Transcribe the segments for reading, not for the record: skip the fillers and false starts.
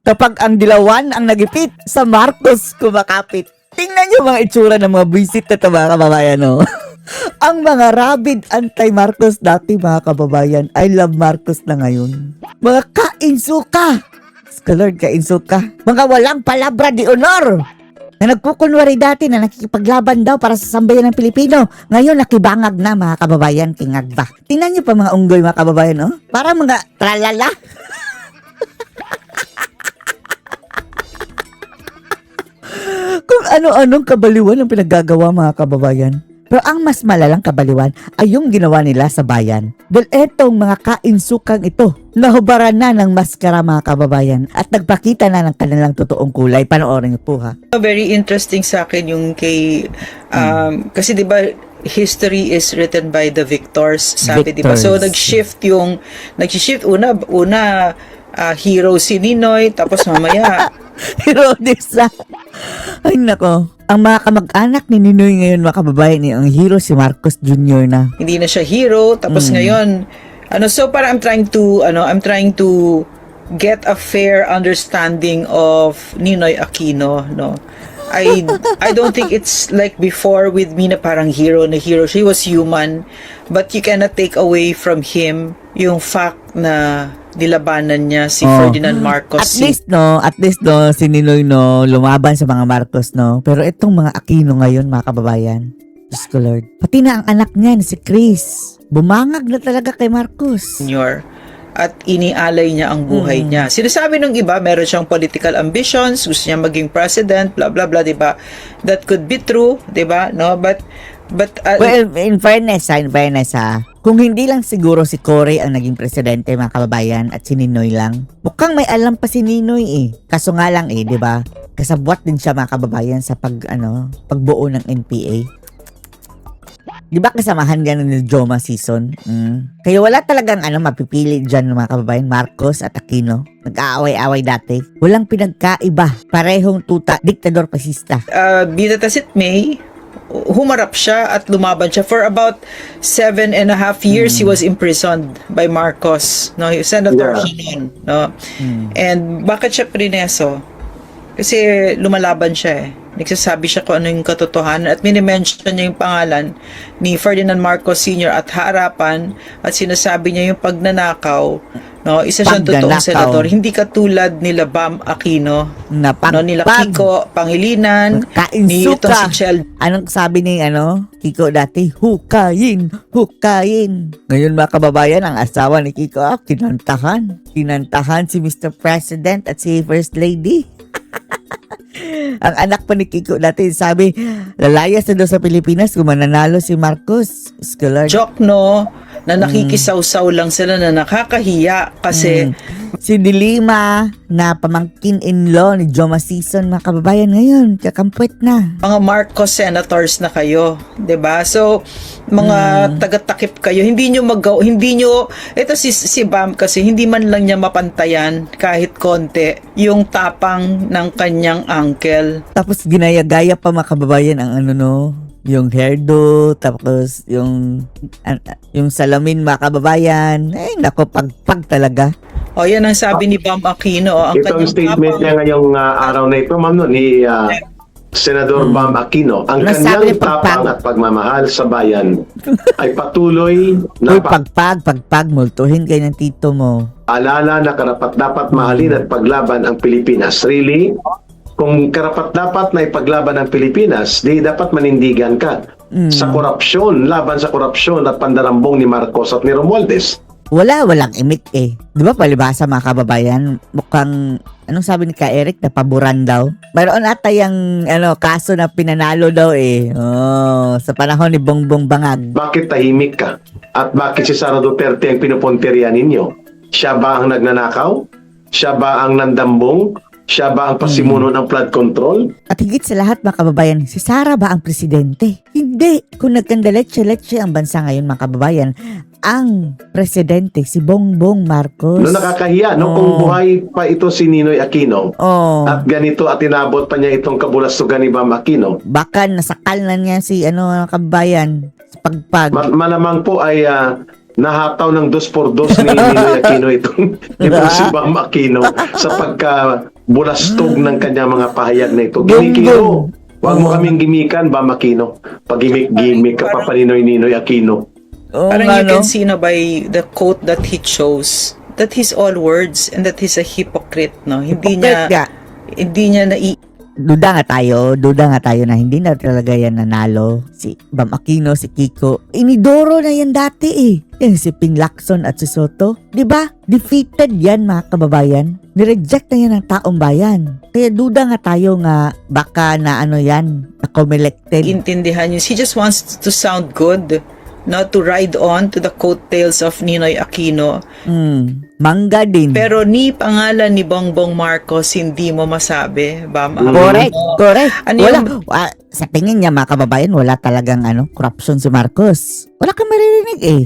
Kapag ang dilawan ang nagipit, sa Marcos kumakapit. Tingnan nyo mga itsura ng mga visit na ito mga kababayan, no? Ang mga rabid anti-Marcos dati mga kababayan, I love Marcos na ngayon. Mga kainsuka! Lord, kainsuka. Mga walang palabra di honor! Na nagkukunwari dati na nakikipaglaban daw para sa sambayan ng Pilipino. Ngayon nakibangag na mga kababayan, kingag ba? Tingnan nyo pa mga unggoy mga kababayan, no? Para mga tralala. Kung ano-anong kabaliwan ang pinaggagawa mga kababayan. Pero ang mas malalang kabaliwan ay yung ginawa nila sa bayan. Dahil etong mga kainsukang ito, nahubaran na ng maskara mga kababayan at nagpakita na ng kanilang totoong kulay. Panoorin niyo po ha. Very interesting sa akin yung kay, kasi di ba history is written by the victors, sabi di ba? So nag-shift una hero si Ninoy, tapos mamaya Herodesa. Ay nako. Ang mga kamag-anak ni Ninoy ngayon mga kababayan ni ang hero si Marcos Jr. na. hindi na siya hero, tapos ngayon so parang I'm trying to get a fair understanding of Ninoy Aquino, no. I don't think it's like before with me na parang hero na hero. She was human, but you cannot take away from him yung fact na nilabanan niya si Ferdinand Marcos. At least no, si Ninoy no, lumaban sa mga Marcos no. Pero itong mga Aquino ngayon mga kababayan, Diyos ko Lord. Pati na ang anak niya si Chris, bumangag na talaga kay Marcos. Senior, at inialay niya ang buhay niya. Sinasabi ng iba, meron siyang political ambitions, gusto niya maging president, blah blah blah, 'di ba? That could be true, 'di ba? No, but well, in fairness ha, kung hindi lang siguro si Cory ang naging presidente mga kababayan at si Ninoy lang, mukhang may alam pa si Ninoy eh. Kaso nga lang eh, 'di ba? Kasabwat din siya mga kababayan sa pagbuo ng NPA. Di ba kasamahan gano'n ni Joma season? Kaya wala talagang mapipili dyan mga kababayan, Marcos at Aquino. Nag-aaway-aaway dati. Walang pinagkaiba. Parehong tuta, diktador pasista. Be that as it may, humarap siya at lumaban siya for about 7.5 years. He was imprisoned by Marcos, no, Senator Hinon, no. And bakit siya prineso? Kasi lumalaban siya eh. Nagsasabi siya kung ano yung katotohanan at minimension niya yung pangalan ni Ferdinand Marcos Sr. at harapan at sinasabi niya yung pagnanakaw, no, isa siyang totoong senador, hindi katulad nila Bam Aquino, no, nila Kiko Pangilinan, ni itong si Chel. Anong sabi ni Kiko dati? Hukayin. Ngayon mga kababayan, ang asawa ni Kiko kinantahan si Mr. President at si First Lady. Ang anak pa ni Kiko dati sabi, lalayas na daw sa Pilipinas kung mananalo si Marcos. Joke no, na nakikisawsaw lang sila na nakakahiya kasi si Dilima na pamangkin-in-law ni Joma Season mga kababayan ngayon, kakampwet na. Mga Marcos senators na kayo, 'di ba? So mga taga-takip kayo, hindi nyo ito si Bam kasi hindi man lang niya mapantayan kahit konti yung tapang ng kanyang uncle. Tapos ginaya-gaya pa mga kababayan ang yung hairdo, tapos yung salamin mga kababayan. Ay nako, pagpag talaga. O yan ang sabi ni Bam Aquino. Ang itong statement niya ngayong araw na ito, ma'am, ni Senador Bam Aquino, ang kanyang tapang at pagmamahal sa bayan ay patuloy na pagpag, multuhin kayo ng tito mo. Alala na karapat-dapat mahalin at paglaban ang Pilipinas. Really? Kung karapat-dapat na ipaglaban ang Pilipinas, di dapat manindigan ka sa korupsyon, laban sa korupsyon at pandarambong ni Marcos at ni Romualdez. Walang imik eh. Di ba palibasa mga kababayan? Mukhang, anong sabi ni Ka Eric, na paboran daw? Mayroon ata yung kaso na pinanalo daw eh. Sa panahon ni Bongbong Bangag. Bakit tahimik ka? At bakit si Sara Duterte ang pinupunteriya ninyo? Siya ba ang nagnanakaw? Siya ba ang nandambong? Siya ba ang pasimuno ng flood control? At higit sa lahat mga kababayan, si Sara ba ang presidente? Hindi. Kung nagkandaletse-letse ang bansa ngayon mga kababayan, ang presidente si Bongbong Marcos. No, nakakahiya, no? Kung buhay pa ito si Ninoy Aquino, at ganito at inabot pa niya itong kabulastugan ni Bam Aquino. Baka nasakal na niya si kababayan sa pagpag. Malamang po ay nahataw ng 2x2 ni Ninoy Aquino itong si Bam Aquino sa bulastog ng kanyang mga pahayag na ito. Gonggong. Gimikino. Huwag mo Oo. kaming gimikan, Bam Aquino. Pag gimik-gimik ka pa paninoy-ninoy Aquino. Oo Parang nga, you no? can see na by the quote that he chose that he's all words and that he's a hypocrite, no? Hypocrite nga. Hindi niya Duda nga tayo na hindi na talaga yan nanalo. Si Bam Aquino, si Kiko. Inidoro na yan dati eh. Yan si Ping Lacson at si Soto. Diba? Defeated yan mga kababayan. Nireject na yan ng taong bayan. Kaya duda nga tayo nga baka na ano yan, na comelected. intindihan yun. He just wants to sound good, not to ride on to the coattails of Ninoy Aquino. Mangga din. Pero ni pangalan ni Bongbong Marcos, hindi mo masabi, Bam. Correct. Ano Wala. yung- Sa tingin niya mga kababayan, wala talagang corruption si Marcos. Wala kang maririnig eh.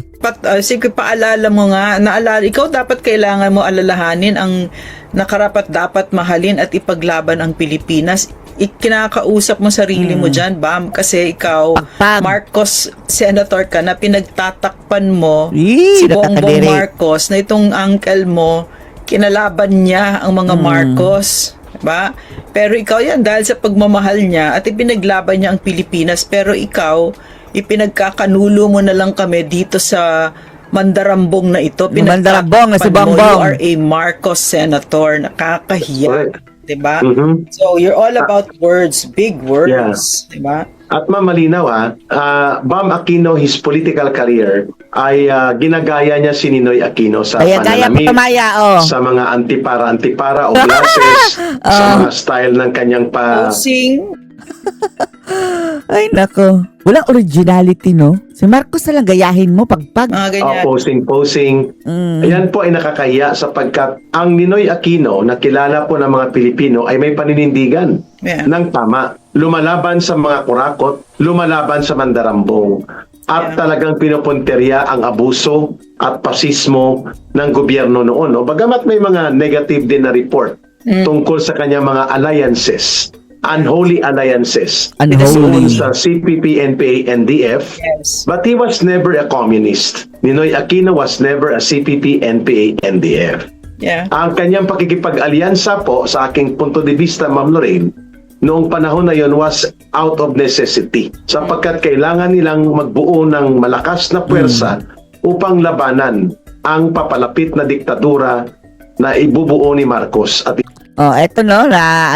Sige, paalala mo nga, ikaw dapat kailangan mo alalahanin ang nakarapat dapat mahalin at ipaglaban ang Pilipinas. Kinakausap mo sarili mo dyan, Bam, kasi ikaw, Pagpag. Marcos senator ka na pinagtatakpan mo Ih, si Bongbong nakakadiri. Marcos na itong uncle mo, kinalaban niya ang mga Marcos. Diba? Pero ikaw yan, dahil sa pagmamahal niya at ipinaglaban niya ang Pilipinas, pero ikaw, ipinagkakanulo mo na lang kami dito sa mandarambong na ito. Mandarambong na si Pinagtatakpan mo, Bongbong. You are a Marcos senator. Nakakahiya. Correct. Diba? Mhm. So, you're all about words, big words. Diba? At malinaw Bam Aquino, his political career ay ginagaya niya si Ninoy Aquino sa Kaya pananamit, patumaya, oh. sa mga antipara o glasses, sa mga style ng kanyang Posing. Ay, nako. Walang originality, no? Si Marcos na lang gayahin mo pagpag. Mga ganyan. posing. Ayan po ay nakakahiya sapagkat ang Ninoy Aquino na kilala po ng mga Pilipino ay may paninindigan Yeah. ng tama. Lumalaban sa mga kurakot, lumalaban sa mandarambong. At talagang pinupunterya ang abuso at pasismo ng gobyerno noon. No? Bagamat may mga negative din na report tungkol sa kanyang mga alliances, unholy alliances, Unholy. sa CPP, NPA, NDF. Yes. But he was never a communist. Ninoy Aquino was never a CPP, NPA, NDF. Yeah. Ang kanyang pakikipag-alyansa po, sa aking punto de vista, Ma'am Lorraine, noong panahon na yon was out of necessity. Sapagkat kailangan nilang magbuo ng malakas na puwersa upang labanan ang papalapit na diktadura na ibubuo ni Marcos. At Oh, eto no, na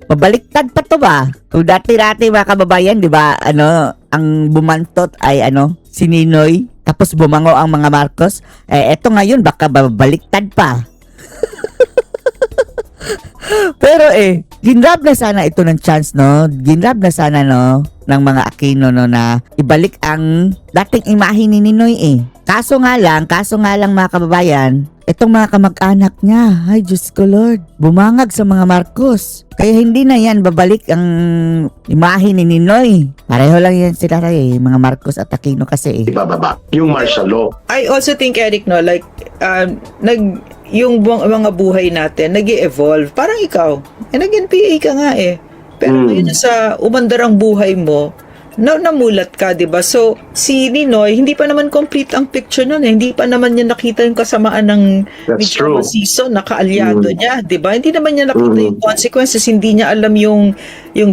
mabaliktad pa to ba? Kung dati-dati mga kababayan, di ba, ang bumantot ay si Ninoy, tapos bumango ang mga Marcos. Eto ngayon, baka babaliktad pa. Pero ginrab na sana ito ng chance, no? Ginrab na sana, no, ng mga Aquino, no, na ibalik ang dating imahe ni Ninoy, Kaso nga lang mga kababayan, itong mga kamag-anak niya, ay Diyos ko Lord, bumangag sa mga Marcos. Kaya hindi na yan babalik ang imahe ni Ninoy. Pareho lang yan sila mga Marcos at Aquino kasi ibababa yung martial law. I also think, Eric, no, like, yung mga buhay natin, nag-evolve. Parang ikaw, nag-NPA ka nga Pero ngayon sa umandarang buhay mo, namulat ka, di ba? So, si Ninoy, hindi pa naman complete ang picture nun Hindi pa naman niya nakita yung kasamaan ng That's true. season, nakaalyado niya, di ba? Hindi naman niya nakita yung consequences, hindi niya alam yung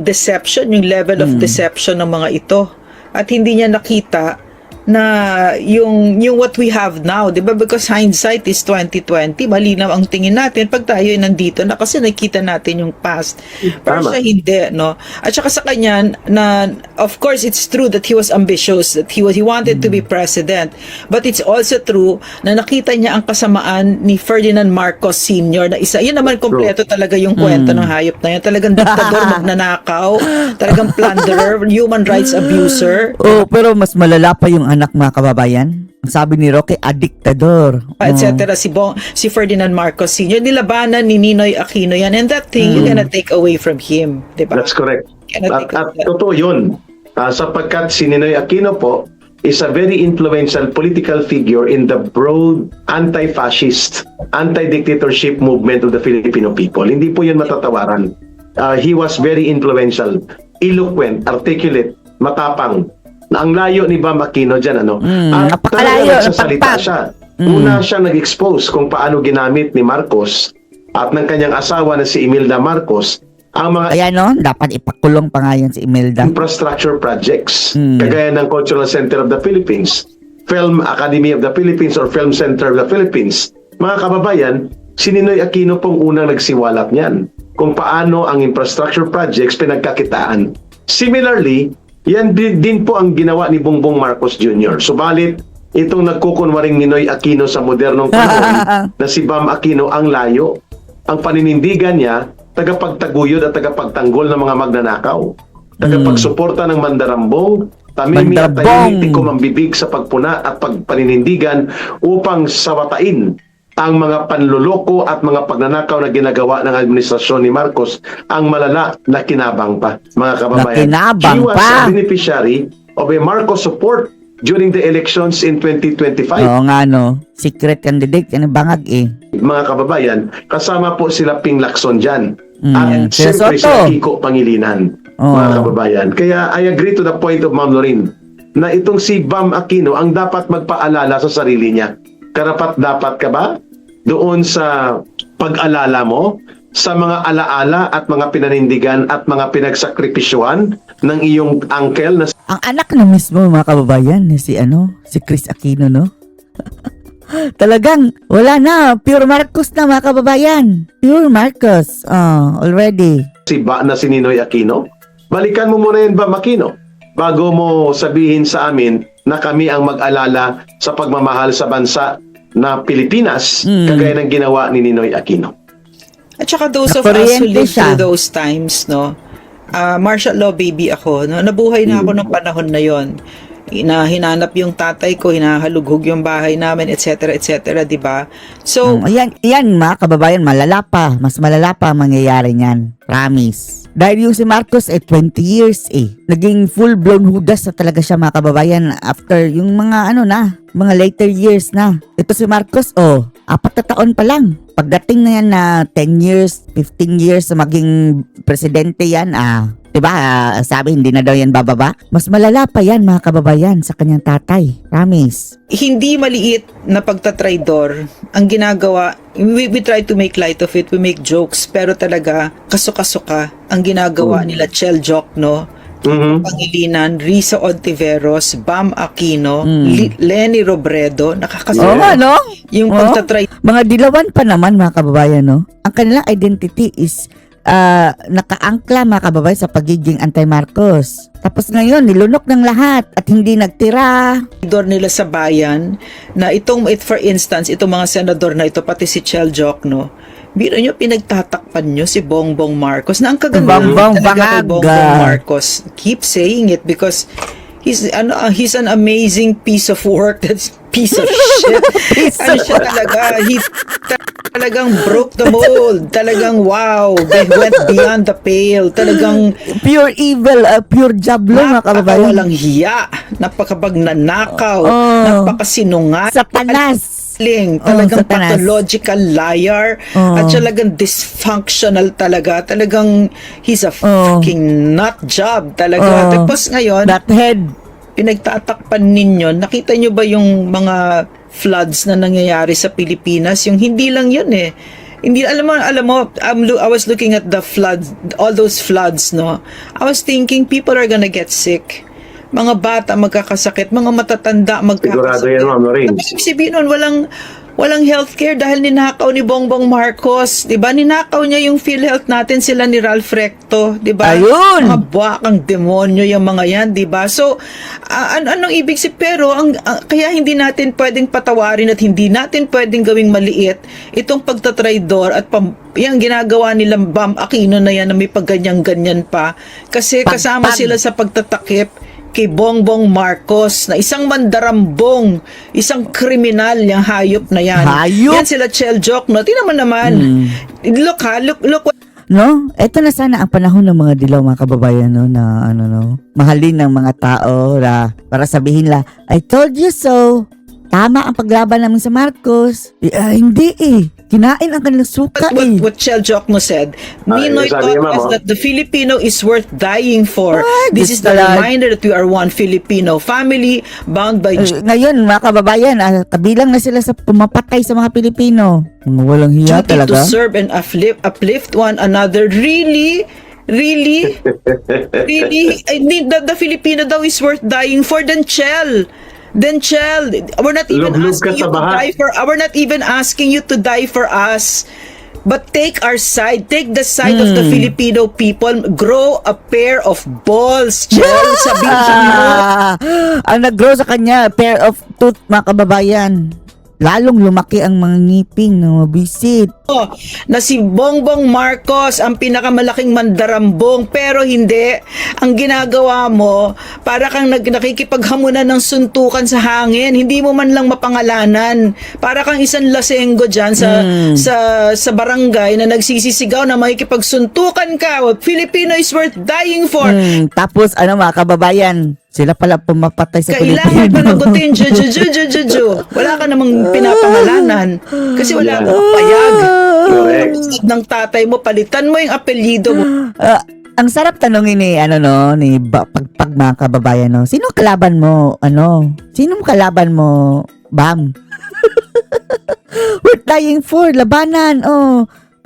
deception, yung level of deception ng mga ito. At hindi niya nakita na yung what we have now, 'di ba? Because hindsight is 2020, malinaw ang tingin natin pag tayo ay nandito na kasi nakita natin yung past. Pero Tama. siya hindi, no? At saka sa kanya na of course it's true that he was ambitious, that he wanted to be president, but it's also true na nakita niya ang kasamaan ni Ferdinand Marcos Sr. na isa. Yun naman kompleto talaga yung kwento ng hayop na yan. Talagang diktador, magnanakaw, talagang plunderer, human rights abuser. Oh, pero mas malala pa yung anak mga kababayan. Ang sabi ni Roque, adiktador. Etc. Si Ferdinand Marcos Sr. Nilabanan ni Ninoy Aquino yan, and that thing you cannot take away from him, di ba? That's correct. Cannot take At away. totoo yun. Sapagkat si Ninoy Aquino po is a very influential political figure in the broad anti-fascist, anti-dictatorship movement of the Filipino people. Hindi po yun matatawaran. He was very influential, eloquent, articulate, matapang. Na ang layo ni Bam Aquino dyan, At napakalayo, talaga nagsasalita napagpag. siya. Una siya nag-expose kung paano ginamit ni Marcos at ng kanyang asawa na si Imelda Marcos ang mga Kaya no, dapat ipakulong pa nga yun si Imelda. infrastructure projects Mm. kagaya ng Cultural Center of the Philippines, Film Academy of the Philippines or Film Center of the Philippines. Mga kababayan, si Ninoy Aquino pong unang nagsiwalat niyan kung paano ang infrastructure projects pinagkakitaan. Similarly, yan din po ang ginawa ni Bongbong Marcos Jr. Subalit, itong nagkukunwaring Ninoy Aquino sa modernong panahon na si Bam Aquino ang layo. Ang paninindigan niya, tagapagtaguyod at tagapagtanggol ng mga magnanakaw. Tagapagsuporta ng mandarambong, tamimi at tahimik ang bibig sa pagpuna at pagpaninindigan upang sawatain ang mga panluloko at mga pagnanakaw na ginagawa ng administrasyon ni Marcos ang malala na kinabang pa, mga kababayan. Nakinabang He was pa. a beneficiary of a Marcos support during the elections in 2025. Oo nga no, secret candidate, yan ang bangag eh. Mga kababayan, kasama po sila Ping Lacson dyan. At Sir siyempre Soto. sila Kiko Pangilinan, mga kababayan. Kaya I agree to the point of Ma'am Lorin na itong si Bam Aquino ang dapat magpaalala sa sarili niya. Karapat-dapat ka ba doon sa pag-alala mo sa mga alaala at mga pinanindigan at mga pinagsakripisyuhan ng iyong uncle na Ang anak na mismo mga kababayan, si Chris Aquino, no? Talagang, wala na, pure Marcos na mga kababayan. Pure Marcos, already. si Ninoy Aquino? Balikan mo muna yan, Bam Aquino, bago mo sabihin sa amin na kami ang mag-alala sa pagmamahal sa bansa na Pilipinas, kagaya ng ginawa ni Ninoy Aquino. At saka those of us who Nakuryente lived siya. through those times, no? Martial law baby ako, no? Nabuhay na ako ng panahon na yon. Hinanap yung tatay ko, hinahalughog yung bahay namin, etc., etc., di ba? So, Yan mga kababayan, malala pa. Mas malala pa ang mangyayari niyan. Promise. Dahil yung si Marcos 20 years Naging full-blown hudas na talaga siya mga kababayan after yung mga mga later years na. Ito si Marcos, 4 na taon pa lang. Pagdating na yan na 10 years, 15 years na maging presidente yan, diba, sabi hindi na daw yan bababa. Mas malala pa yan mga kababayan sa kanyang tatay. Promise. hindi maliit na pagtatraidor ang ginagawa. We try to make light of it, we make jokes, pero talaga kasuka-suka ang ginagawa nila Chel Jokno, Pangilinan, Risa Ontiveros, Bam Aquino, Lenny Robredo, nakakasuka. Oo nga, no? Yung Oo. pagtatraidor. Mga dilawan pa naman mga kababayan, no? Ang kanilang identity is nakaangkla mga kababayan sa pagiging anti-Marcos. Tapos ngayon, nilunok ng lahat at hindi nagtira. Nila sa bayan na for instance, itong mga senador na ito, pati si Chel Jokno, biro nyo, pinagtatakpan nyo si Bongbong Marcos na ang kaganda Bongbong talaga kay Bangag. Bongbong Marcos. Keep saying it because he's an amazing piece of work. That's piece of shit. Siya talaga. He talagang broke the mold. Talagang wow. They went beyond the pale. Talagang Pure evil, pure jablo mga kababayan. walang hiya. Napakabagnanakaw. Napakasinungat. Satanas. Talagang Satanas. pathological liar. At talagang dysfunctional talaga. Talagang he's a fucking nut job talaga. Tapos ngayon, That head. pinagtatakpan ninyo, nakita nyo ba yung mga floods na nangyayari sa Pilipinas? Yung hindi lang yun Hindi, alam mo, I was looking at the floods, all those floods, no? I was thinking people are gonna get sick. Mga bata magkakasakit, mga matatanda magkakasakit. Sigurado yan, Ma'am Lorraine. Ibig sabihin nun, walang healthcare dahil ninakaw ni Bongbong Marcos, 'di ba? Ninakaw niya yung PhilHealth natin, sila ni Ralph Recto, 'di ba? Ayun! Mga buwakang demonyo yung mga 'yan, 'di ba? So, anong ibig sabihin? Pero kaya hindi natin pwedeng patawarin at hindi natin pwedeng gawing maliit itong pagtatraidor at yung ginagawa nilang Bam Aquino na yan na may pagganyan-ganyan pa kasi kasama sila sa pagtatakip kay Bongbong Marcos na isang mandarambong, isang kriminal yung hayop na yan. Hayop? Yan sila Chel Jokno. Tingnan mo naman. Look. No? Ito na sana ang panahon ng mga dilaw mga kababayan, no? Na mahalin ng mga tao para sabihin I told you so. Tama ang paglaban namin sa Marcos. Hindi Kinain ang kanilang suka eh. What Chel Jokno said, Ninoy sabi taught niya, us Ma'am, that the Filipino is worth dying for. Ay, This is the gusto lang. reminder that we are one Filipino family bound by Ngayon, mga kababayan, kabilang na sila sa pumapatay sa mga Pilipino. Mga walang hiya duty to talaga. serve and uplift one another. Really? Really? Really? I mean, the Filipino daw is worth dying for. Then Chel, we're not even Lublog ka asking you sa to baha. die for. We're not even asking you to die for us. But take our side. Take the side of the Filipino people. Grow a pair of balls, Chel. Sabihin mo. Ang nag-grow sa kanya, pair of tooth, mga kababayan. Lalong lumaki ang mga ngiping ng mabisit. Na si Bongbong Marcos ang pinakamalaking mandarambong, pero hindi. Ang ginagawa mo, para kang nakikipaghamunan ng suntukan sa hangin, hindi mo man lang mapangalanan. Para kang isang lasenggo dyan sa barangay na nagsisisigaw na makikipagsuntukan ka. Filipino is worth dying for. Tapos, mga kababayan, sila pala pumapatay sa Kailangan Pilipino. panagutin, Juju. Wala ka namang pinapangalanan. Kasi wala kang payag. Correct. Ng tatay mo, palitan mo yung apelyido mo. Ang sarap tanongin ni pag mga kababayan, no? Sino kalaban mo, Sino kalaban mo, Bam? We're dying for labanan,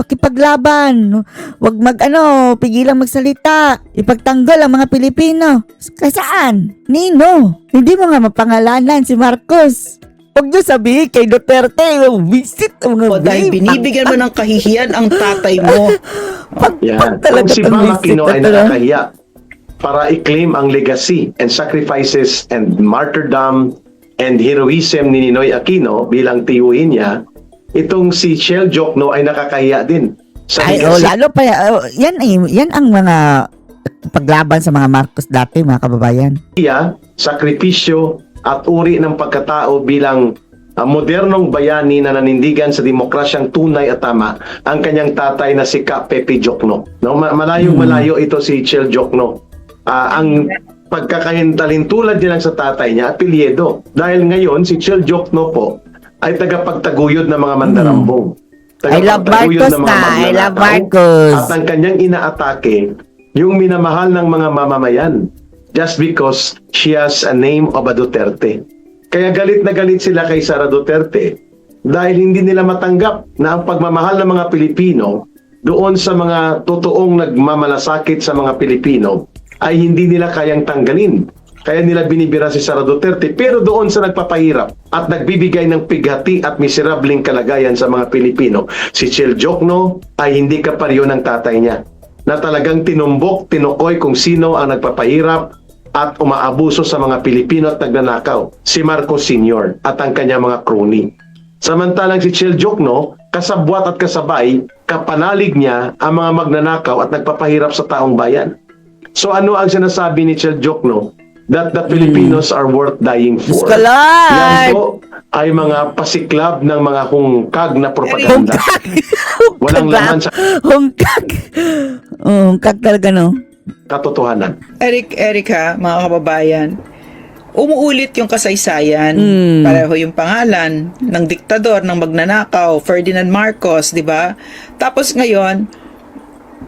pakipaglaban. Wag pigilang magsalita. Ipagtanggol ang mga Pilipino. Saan? Nino? Hindi mo nga mapangalanan si Marcos. Huwag niyo sabihin kay Duterte, visit ang mga Dahil binibigyan mo ng kahihiyan ang tatay mo. Yan. talaga Kung si tong Bam visit Aquino na ay to, no? nakakahiya para i-claim ang legacy and sacrifices and martyrdom and heroism ni Ninoy Aquino bilang tiyuhin niya, itong si Chel Jokno ay nakakahiya din. Sa legacy lalo pa, yan ang mga paglaban sa mga Marcos dati, mga kababayan. niya, sakripisyo at uri ng pagkatao bilang modernong bayani na nanindigan sa demokrasyang tunay at tama ang kanyang tatay na si Ka Pepe Jokno. No, malayo ito si Chel Jokno. Ang pagkakahintalintulad niya lang sa tatay niya, apelyido. Dahil ngayon si Chel Jokno po ay tagapagtaguyod ng mga mandarambong. I love Tagapagtaguyod Marcos ng mga na. I love magnanakaw. Marcos. At ang kanyang inaatake, yung minamahal ng mga mamamayan just because she has a name of a Duterte. Kaya galit na galit sila kay Sara Duterte dahil hindi nila matanggap na ang pagmamahal ng mga Pilipino doon sa mga totoong nagmamalasakit sa mga Pilipino ay hindi nila kayang tanggalin. Kaya nila binibira si Sara Duterte, pero doon sa nagpapahirap at nagbibigay ng pighati at miserableng kalagayan sa mga Pilipino, si Chel Jokno ay hindi kaparyo ng tatay niya na talagang tinukoy kung sino ang nagpapahirap at umaabuso sa mga Pilipino at nagnanakaw, si Marcos Sr. at ang kanyang mga crony. Samantalang si Chel Jokno, kasabwat at kasabay, kapanalig niya ang mga magnanakaw at nagpapahirap sa taong bayan. So ano ang sinasabi ni Chel Jokno? That the Filipinos are worth dying for. Eskalay! Yan po ay mga pasiklab ng mga hungkag na propaganda. Walang laman sa Hungkag. Hungkag talaga, no? katotohanan. Erica, mga kababayan, umuulit yung kasaysayan. Pareho yung pangalan ng diktador, ng magnanakaw, Ferdinand Marcos, di ba? Tapos ngayon,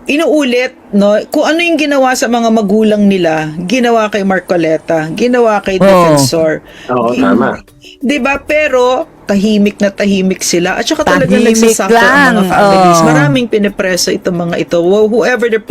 inuulit, no, kung ano yung ginawa sa mga magulang nila, ginawa kay Marcoleta, ginawa kay Defensor. Oo, tama. 'Di ba? Pero tahimik na tahimik sila at saka talaga Tahimik nagsasuffer ang mga lang, families. oo. Maraming pinipreso itong mga ito. Whoever their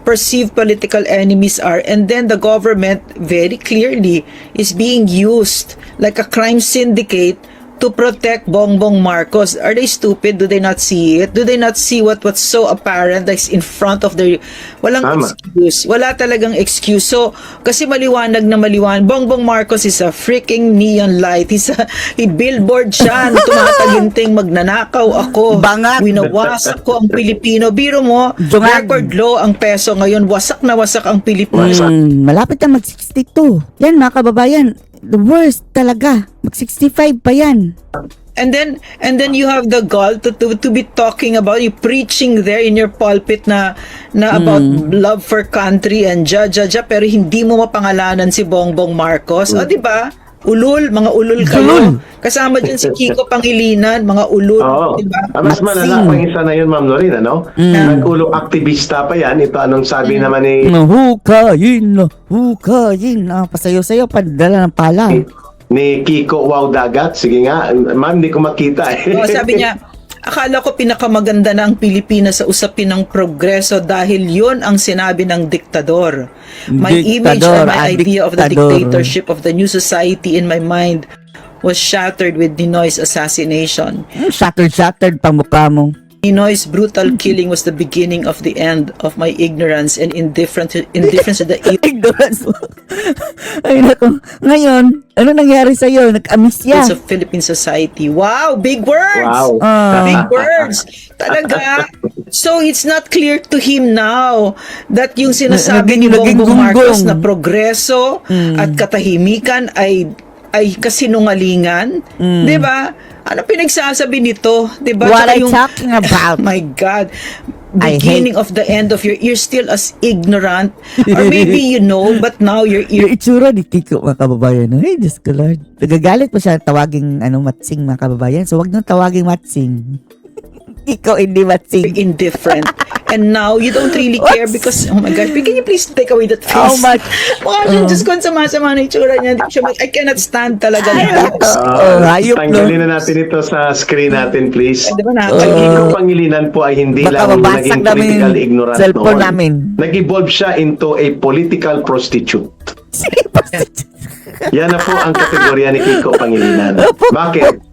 perceived political enemies are, and then the government very clearly is being used like a crime syndicate to protect Bongbong Marcos. Are they stupid? Do they not see it? Do they not see what's so apparent that's in front of their... Walang Tama. excuse. Wala talagang excuse. So, kasi maliwanag na maliwanag. Bongbong Marcos is a freaking neon light. He's a billboard siya. Tumataginting, magnanakaw ako. Bangat. Winawasak ko ang Pilipino. Biro mo, Jungag. record low ang peso ngayon. Wasak na wasak ang Pilipino. Malapit na mag-62. Yan, mga kababayan. The worst talaga. Mag-65 pa yan. And then you have the gall to be talking about, you preaching there in your pulpit na about love for country and ja, pero hindi mo mapangalanan si Bongbong Marcos. O, di ba? mga ulol kayo. Ulol. Kasama dyan si Kiko Pangilinan, mga ulol, Oo. diba? Mas malala pa yung isa na yun, Ma'am Lorin, ano? Nag-ulo aktivista pa yan. Ito anong sabi naman ni Hukayin. Pasayo-sayo, padala ng pala. Kiko Wow Dagat. Sige nga, ma'am, hindi ko makita eh. Oo, sabi niya, akala ko pinakamaganda na ang Pilipinas sa usapin ng progreso dahil yun ang sinabi ng diktador. My image and my idea of the dictatorship of the new society in my mind was shattered with Ninoy's assassination. Shattered pang mukha mo. Ninoy's brutal killing was the beginning of the end of my ignorance and indifference to the Ignorance mo. Ay, naku. Ngayon, ano nangyari sa'yo? Nag-amnesia. evils of Philippine society. Wow, big words! Wow. Big words! Talaga. So, it's not clear to him now that yung sinasabi ni Naging Bongbong Marcos gunggong. na progreso at katahimikan ay kasinungalingan. Di ba? Ano pinagsasabi nito? Di ba? What Tsaka I'm talking about. My God. I Beginning of the end of you're still as ignorant or maybe you know but now you're Yung itsura ni Kiko, mga kababayan. Ay, Diyos ko Lord. Nagagalit pa siya tawaging matsing, mga kababayan. So, wag nang tawaging matsing. Kiko, hindi matsing. indifferent. And now, you don't really care because, oh my gosh, can you please take away that face? How much? Mukha siyang Diyos ko, ang sama-sama na itsura niya. Hindi ko siya I cannot stand talaga. Hayop, no? Tanggalin na natin ito sa screen natin, please. Di ba na? Ang Kiko Pangilinan po ay hindi Baka lang mabasag naging namin political ignorant cellphone noon. namin. Nag-evolve siya into a political prostitute. Yan na po ang kategorya ni Kiko Pangilinan. Bakit?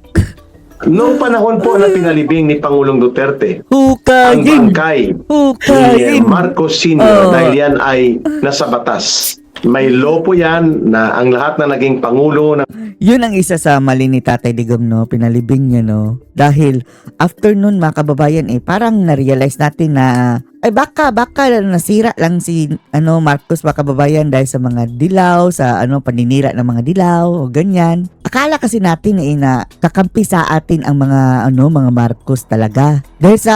Noong panahon po na pinalibing ni Pangulong Duterte, ang Hukayin. bangkay ni Hukayin. Marcos Sr. dahil yan ay nasa batas. May law po yan na ang lahat na naging Pangulo ng Yun ang isa sa mali ni Tatay Digong, no? Pinalibing niya, no? Dahil, after nun, mga kababayan, parang na-realize natin na, baka nasira lang si, Marcos, mga kababayan, dahil sa mga dilaw, sa, paninira ng mga dilaw, o ganyan. Akala kasi natin, na kakampi sa atin ang mga, mga Marcos talaga. Dahil sa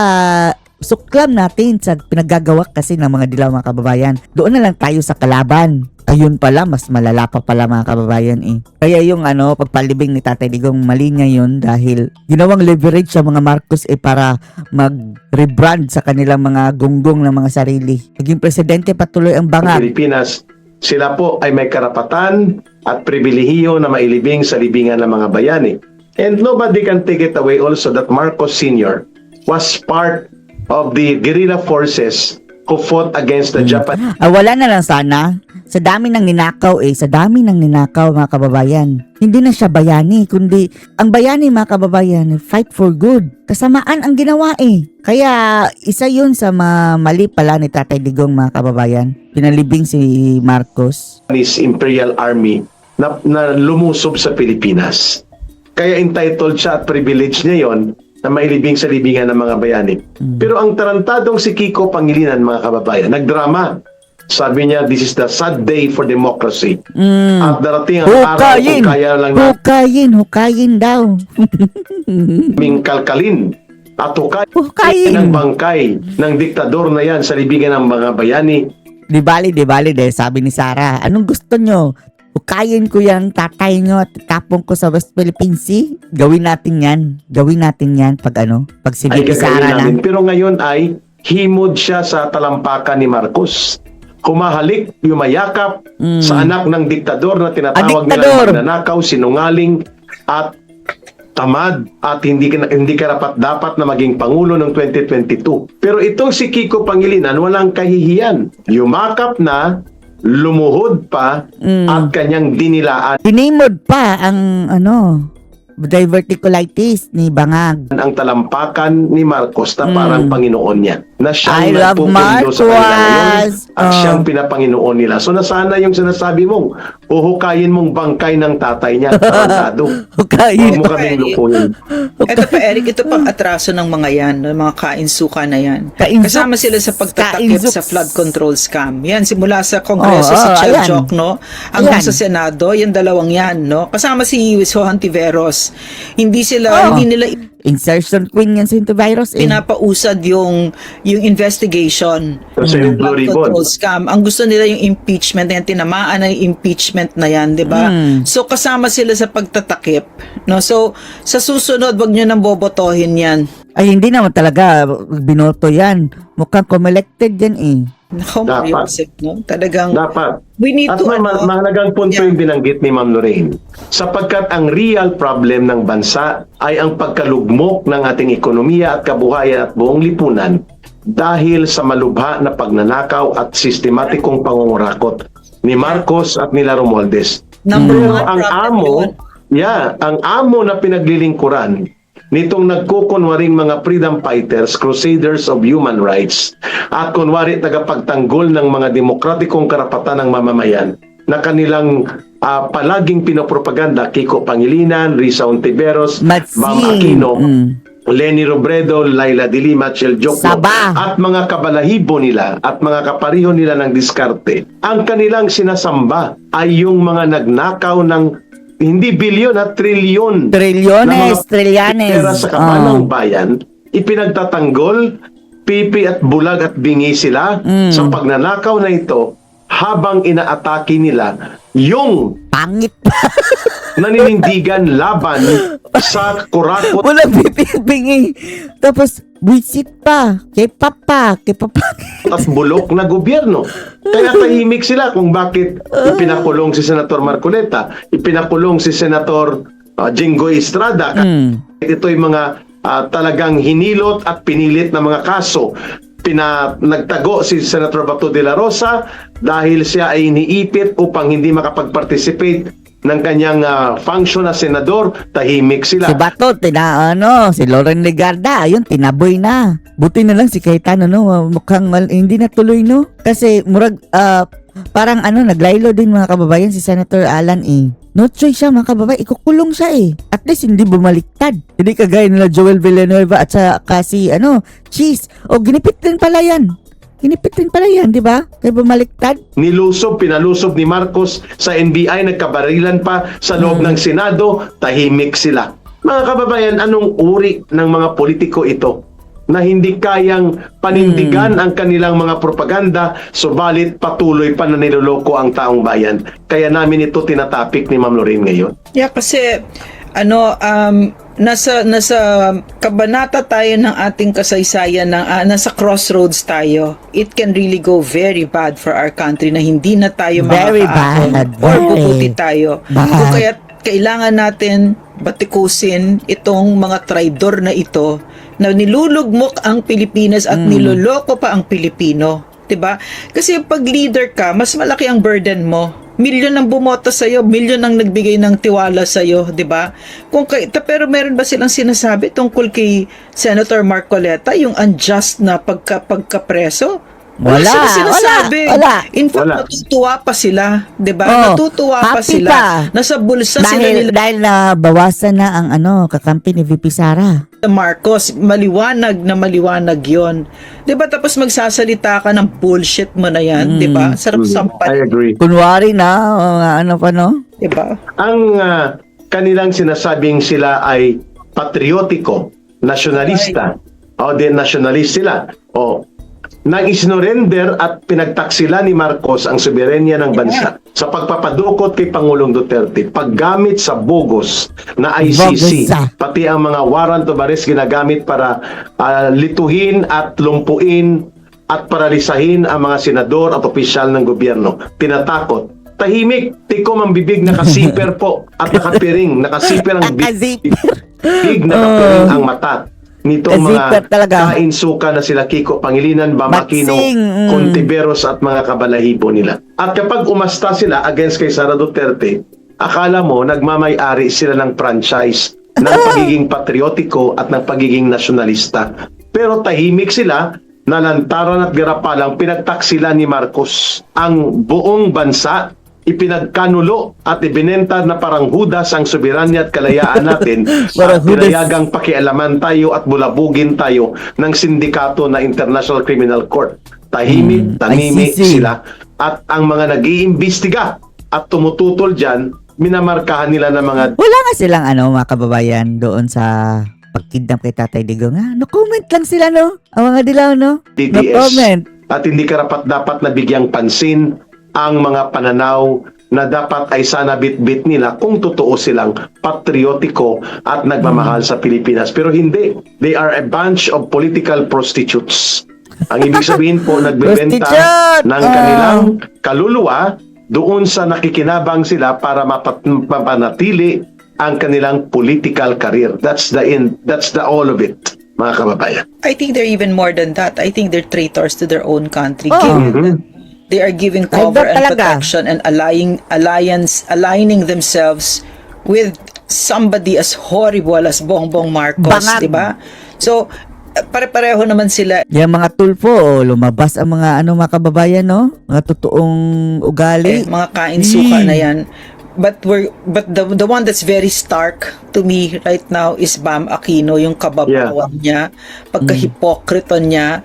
suklam natin sa pinaggagawa kasi ng mga dilaw, mga kababayan. Doon na lang tayo sa kalaban. Ayun pala, mas malala pa pala, mga kababayan Kaya yung pagpalibing ni Tatay Digong, mali niya yun dahil ginawang leverage sa mga Marcos para mag-rebrand sa kanilang mga gunggong ng mga sarili. Naging presidente patuloy ang bangag. Pilipinas. Sila po ay may karapatan at pribilehiyo na mailibing sa libingan ng mga bayani. And nobody can take it away also that Marcos Sr. was part of the guerrilla forces who fought against the Japanese. Wala na lang sana. Sa dami ng ninakaw mga kababayan. Hindi na siya bayani, kundi ang bayani, mga kababayan, fight for good. Kasamaan ang ginawa Kaya isa yun sa mali pala ni Tatay Digong, mga kababayan. Pinalibing si Marcos. Imperial Army na lumusob sa Pilipinas. Kaya entitled siya at privilege niya yon na mailibing sa libingan ng mga bayani. Pero ang tarantadong si Kiko Pangilinan, mga kababayan, nagdrama. Sabi niya, this is the sad day for democracy. At darating ang araw kung kaya lang Hukayin daw. naming kalkalin at hukayin ng bangkay ng diktador na yan sa libingan ng mga bayani. Di bali, sabi ni Sarah, anong gusto nyo? Hukayin ko yung tatay nyo at tapong ko sa West Philippine Sea? Gawin natin yan pag si Bibi Sara na. Pero ngayon ay himod siya sa talampakan ni Marcos. Humahalik, yumayakap sa anak ng diktador na tinatawag nila magnanakaw, sinungaling at tamad at hindi karapat-dapat na maging Pangulo ng 2022. Pero itong si Kiko Pangilinan walang kahihiyan. Yumakap na, lumuhod pa at kanyang dinilaan. Tinimod pa ang diverticulitis ni Bangag. Ang talampakan ni Marcos na parang Panginoon niya. Na I siyang love nagpupundo sa kanila ngayon Marcos. at siyang pinapanginoon nila. So nasana yung sinasabi mong uhukayin mong bangkay ng tatay niya. Tarantado. Hukayin. Huwag mo kaming lupuin. Ito pa, Eric, ito pang atraso ng mga yan, ng mga kainsuka na yan. Kainsuk. Kasama sila sa pagtatakip Kainsuk. sa flood control scam. Yan, simula sa Kongreso, si Chel ayan. Jokno, hanggang Ayan. sa Senado, yung dalawang yan, no? Kasama si Johan Tiveros. Hindi nila insertion queen yan sa virus eh. Pinapausad yung investigation Kasi yung Blue flood Ribbon. control scam. Ang gusto nila yung impeachment na yan, tinamaan na yung impeachment na yan, di ba? So kasama sila sa pagtatakip, no? So sa susunod, wag nyo nang bobotohin yan. Ay, hindi naman talaga binoto yan. Mukhang kumelected yan eh. Naku, Dapat. Mariusip, no? Talagang Dapat. we need At to mahalagang punto Yeah. yung binanggit ni Ma'am Lorraine. Sapagkat ang real problem ng bansa ay ang pagkalugmok ng ating ekonomiya at kabuhayan at buong lipunan dahil sa malubha na pagnanakaw at sistematikong pangungurakot ni Marcos at nila Romualdez. number Pero one ang problem yun. ang amo na pinaglilingkuran nitong nagkukunwaring mga freedom fighters, crusaders of human rights, at kunwari tagapagtanggol ng mga demokratikong karapatan ng mamamayan na kanilang palaging pinopropaganda, Kiko Pangilinan, Risa Ontiveros, Bam Aquino, Lenny Robredo, Laila de Lima, Chel Jokno, Saba. at mga kabalahibo nila at mga kapariho nila ng diskarte. Ang kanilang sinasamba ay yung mga nagnakaw ng hindi bilyon at trilyon Trilyones, trilyanes. pera sa kabanang bayan, ipinagtatanggol, pipi at bulag at bingi sila sa pagnanakaw na ito habang inaatake nila yung Pangit. naninindigan laban sa kurakot Walang bibingi. Tapos, buisit pa. Kay papa. at bulok na gobyerno. Kaya tahimik sila kung bakit ipinakulong si Senator Marcoleta, ipinakulong si Senator Jinggoy Estrada. Ito'y mga talagang hinilot at pinilit na mga kaso. Nagtago si Senator Bato de la Rosa dahil siya ay iniipit upang hindi makapag-participate ng kanyang function na senador. Tahimik sila. Si Bato, si Lauren Legarda, ayun, tinaboy na. Buti na lang si Cayetano, no? Mukhang hindi na tuloy, no? Kasi, murag, parang naglaylo din mga kababayan si Senator Alan eh. No choice siya mga kababayan, ikukulong siya eh. At least hindi bumaliktad. Hindi kagaya nila Joel Villanueva at saka si, Cheese. O, ginipit din pala yan. Di ba? Kaya bumaliktad. Pinalusob ni Marcos sa NBI, nagkabarilan pa sa loob ng Senado, tahimik sila. Mga kababayan, anong uri ng mga politiko ito na hindi kayang panindigan ang kanilang mga propaganda, subalit patuloy pa na niloloko ang taong bayan? Kaya namin ito tinatapik ni Ma'am Lorraine ngayon. Yeah, kasi nasa kabanata tayo ng ating kasaysayan, nasa crossroads tayo. It can really go very bad for our country na hindi na tayo Very makakaahon bad. or Very bubuti tayo. bad. Kung kaya kailangan natin batikusin itong mga traidor na ito na nilulugmok ang Pilipinas at niloloko pa ang Pilipino. 'Di ba? Kasi pag leader ka, mas malaki ang burden mo. Milyon ang bumoto sa iyo, milyon ang nagbigay ng tiwala sa iyo, 'di ba? Pero meron ba silang sinasabi tungkol kay Senator Marcoleta, yung unjust na pagkapreso? Wala, sila sinasabi. wala. In fact, Wala. natutuwa pa sila, 'di ba? Oh, Natutuwa pa happy sila. pa. Nasa bulsa sila nila Dahil nabawasan na ang kakampi ni VP Sara. Marcos, maliwanag na maliwanag 'yon. 'Di ba? Tapos magsasalita ka ng bullshit mo na 'yan, 'di ba? Sarap I sampal, agree. Kunwari na, pa no? 'di ba? Ang kanilang sinasabing sila ay patriotiko, nasyonalista, o din nationalist sila. O nang isinorender at pinagtaksila ni Marcos ang soberenya ng bansa sa pagpapadukot kay Pangulong Duterte, paggamit sa bogus na ICC, Bogus, pati ang mga warrant of arrest ginagamit para lituhin at lumpuin at paralisahin ang mga senador at opisyal ng gobyerno. Tinatakot. Tahimik, tikom ang bibig, nakasiper po at nakapiring, nakasiper ang bibig, nakapiring ang mata nitong Zipper mga talaga. kainsuka na sila Kiko Pangilinan, Bam Aquino, Matsing, Contiveros at mga kabalahibo nila. At kapag umasta sila against kay Sara Duterte, akala mo nagmamay-ari sila ng franchise ng pagiging patriotiko at ng pagiging nasyonalista. Pero tahimik sila, nalantaran at garapalang pinagtaksila ni Marcos ang buong bansa, ipinagkanulo at ibinenta na parang Judas ang soberanya at kalayaan natin Parang at Judas. pinayagang pakialaman tayo at bulabugin tayo ng sindikato na International Criminal Court. Tahimik, tanimik ICC. sila at ang mga nag-iimbestiga at tumututol dyan, minamarkahan nila ng mga Wala nga silang mga kababayan doon sa pagkidnap kay Tatay Digong, ha? No comment lang sila, no? Ang mga dilaw, no? No DDS. comment. At hindi karapat-dapat na bigyang pansin ang mga pananaw na dapat ay sana bit-bit nila kung totoo silang patriotiko at nagmamahal sa Pilipinas. Pero hindi. They are a bunch of political prostitutes. Ang ibig sabihin po, nagbebenta Prostitute! ng kanilang kaluluwa doon sa nakikinabang sila para mapanatili ang kanilang political career. That's the end. That's the all of it, mga kababayan. I think they're even more than that. I think they're traitors to their own country. Mhm. They are giving Ay, cover doon and talaga. protection and aligning themselves with somebody as horrible as Bongbong Marcos, Bangag. di ba? So, pare-pareho naman sila. Yung mga tulpo, lumabas ang mga mga kababayan, no? Mga totoong ugali. Mga kain-suka na yan. But the one that's very stark to me right now is Bam Aquino, yung kababawan niya, pagka-hipokrito niya,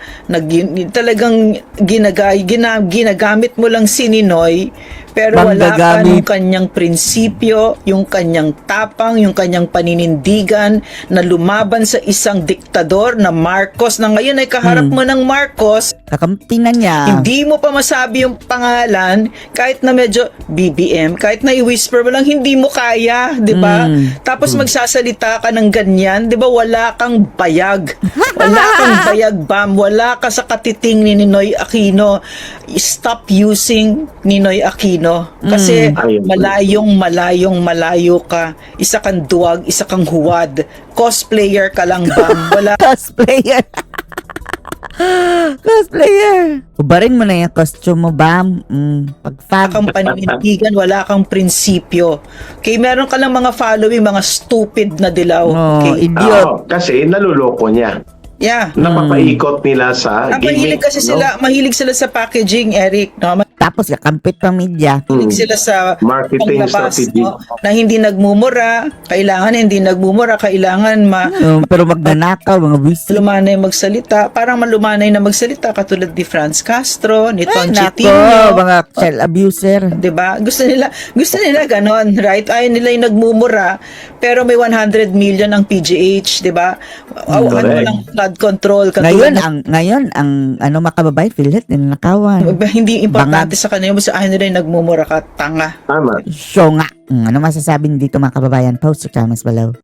talagang ginagamit mo lang si Ninoy, pero wala ka Manggagamit. yung kanyang prinsipyo, yung kanyang tapang, yung kanyang paninindigan na lumaban sa isang diktador na Marcos, na ngayon ay kaharap mo ng Marcos. Kakampi na niya. Hindi mo pa masabi yung pangalan, kahit na medyo BBM, kahit na i-whisper mo lang, hindi mo kaya, di ba? Tapos magsasalita ka ng ganyan, di ba? Wala kang bayag. Wala kang bayag, Bam. Wala ka sa katiting ni Ninoy Aquino. Stop using Ninoy Aquino. Kasi malayo ka. Isa kang duwag, isa kang huwad. Cosplayer ka lang, Bam. Wala Cosplayer. Cosplayer. Ubarin mo na yung costume mo, Bam. Pag-fag. kang paninindigan, wala kang prinsipyo. Okay, meron ka lang mga following, mga stupid na dilaw. Oh, Okay. idiot. Kasi naluloko niya. Yeah. Napapaikot nila sa Mahilig kasi mahilig sila sa packaging, Eric, no? Tapos kakampit pang media. Mahilig sila sa Marketing panglabas, strategy. no? Na hindi nagmumura, kailangan Pero magnanakaw, mga buwisit. lumanay magsalita, parang malumanay na magsalita katulad ni Franz Castro, ni Ton Nako, Chitinho. mga child abuser. 'Di ba? Gusto nila ganon, right? Ayaw nila yung nagmumura, pero may 100 million ang PGH, 'di ba? Ano correct. lang flood control Ngayon ang makababayan, Philip, ninakawan. hindi importante sa kanila, basta ayaw nila yung nagmumura ka, tanga. Tama. Show nga. Ano masasabi dito mga kababayan? Post sa comments below.